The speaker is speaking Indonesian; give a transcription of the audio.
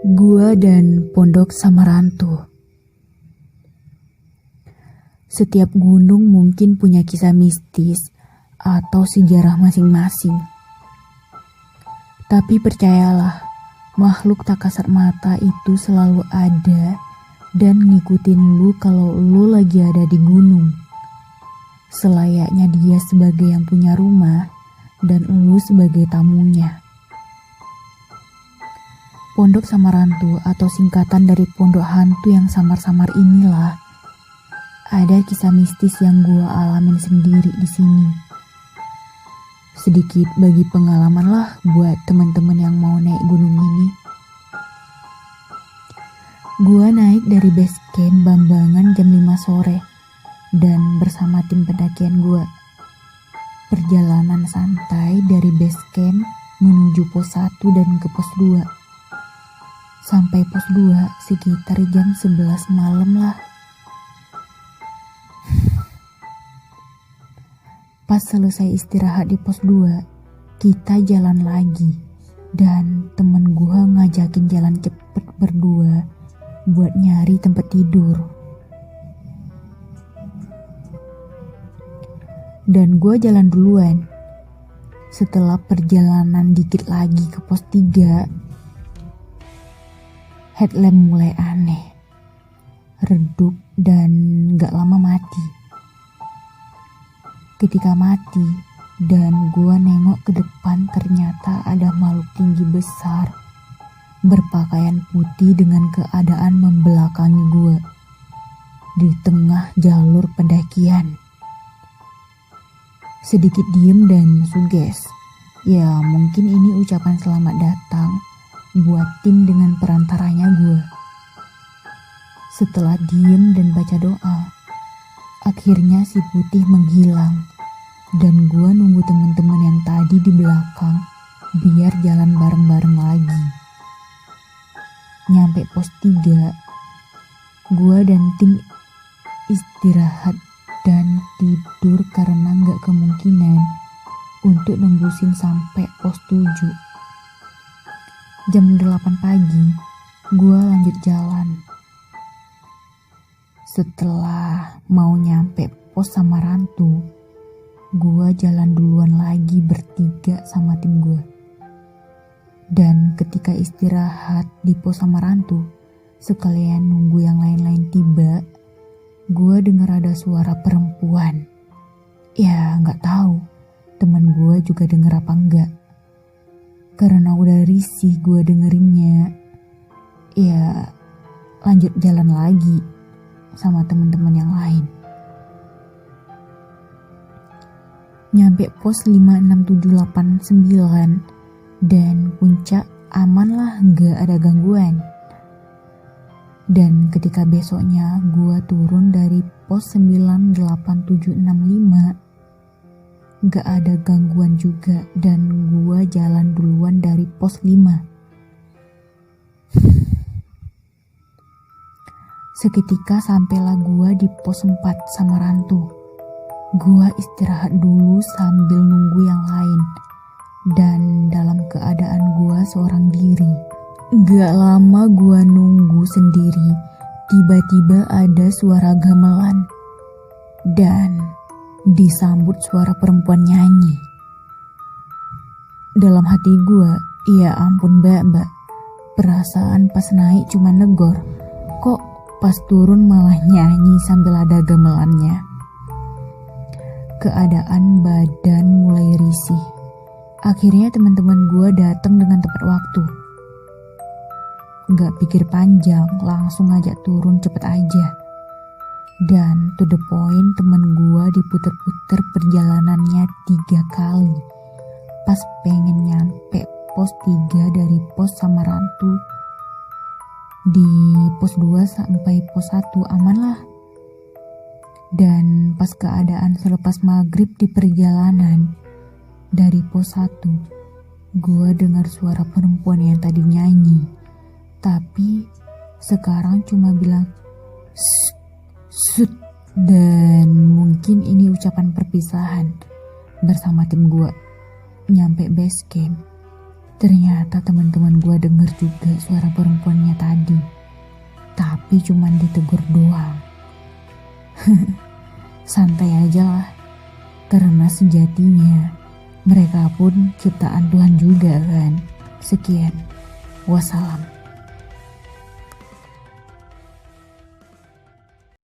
Gua dan Pondok Samarantu. Setiap gunung mungkin punya kisah mistis atau sejarah masing-masing. Tapi percayalah, makhluk tak kasat mata itu selalu ada dan ngikutin lu kalau lu lagi ada di gunung. Selayaknya dia sebagai yang punya rumah dan lu sebagai tamunya. Pondok Samarantu atau singkatan dari pondok hantu yang samar-samar inilah, ada kisah mistis yang gua alamin sendiri di sini. Sedikit bagi pengalaman lah buat teman-teman yang mau naik gunung ini. Gua naik dari base camp Bambangan jam 5 sore dan bersama tim pendakian gua. Perjalanan santai dari base camp menuju pos 1 dan ke pos 2. Sampai pos 2 sekitar jam 11 malam lah. Pas selesai istirahat di pos 2, kita jalan lagi. Dan temen gua ngajakin jalan cepet berdua buat nyari tempat tidur. Dan gua jalan duluan. Setelah perjalanan dikit lagi ke pos 3, headlamp mulai aneh, redup dan gak lama mati. Ketika mati dan gua nengok ke depan, ternyata ada makhluk tinggi besar berpakaian putih dengan keadaan membelakangi gua di tengah jalur pendakian. Sedikit diem dan suges. Ya mungkin ini ucapan selamat datang buat tim dengan perantaranya gue. Setelah diem dan baca doa, akhirnya si putih menghilang dan gue nunggu teman-teman yang tadi di belakang biar jalan bareng-bareng lagi. Nyampe pos 3, gue dan tim istirahat dan tidur karena gak kemungkinan untuk nembusin sampai pos 7. Jam 8 pagi, gue lanjut jalan. Setelah mau nyampe pos Samarantu, gue jalan duluan lagi bertiga sama tim gue. Dan ketika istirahat di pos Samarantu, sekalian nunggu yang lain-lain tiba, gue dengar ada suara perempuan. Ya gak tahu temen gue juga denger apa enggak. Karena udah risih gue dengerinnya, ya lanjut jalan lagi sama teman-teman yang lain. Nyampe pos 5, 6, 7, 8, 9 dan puncak aman lah, gak ada gangguan. Dan ketika besoknya gue turun dari pos 9, 8, 7, 6, 5, gak ada gangguan juga dan gua jalan duluan dari pos 5. Seketika sampailah gua di pos 4 Samarantu. Gua istirahat dulu sambil nunggu yang lain dan dalam keadaan gua seorang diri. Gak lama gua nunggu sendiri, tiba-tiba ada suara gamelan dan disambut suara perempuan nyanyi. Dalam hati gue, ya ampun mbak, perasaan pas naik cuma negor, kok pas turun malah nyanyi sambil ada gamelannya. Keadaan badan mulai risih. Akhirnya teman-teman gue datang dengan tepat waktu. Gak pikir panjang, langsung ngajak turun cepet aja. Dan to the point, temen gue diputer-puter perjalanannya 3 kali. Pas pengen nyampe pos 3 dari pos Samarantu, di pos 2 sampai pos 1 aman lah. Dan pas keadaan selepas maghrib di perjalanan dari pos 1, gue dengar suara perempuan yang tadi nyanyi, tapi sekarang cuma bilang "Sut", dan mungkin ini ucapan perpisahan bersama tim gue. Nyampe base camp, Ternyata teman-teman gue denger juga suara perempuannya tadi. Tapi cuman ditegur doang. Santai aja lah. Karena sejatinya mereka pun ciptaan Tuhan juga kan. Sekian. Wassalam.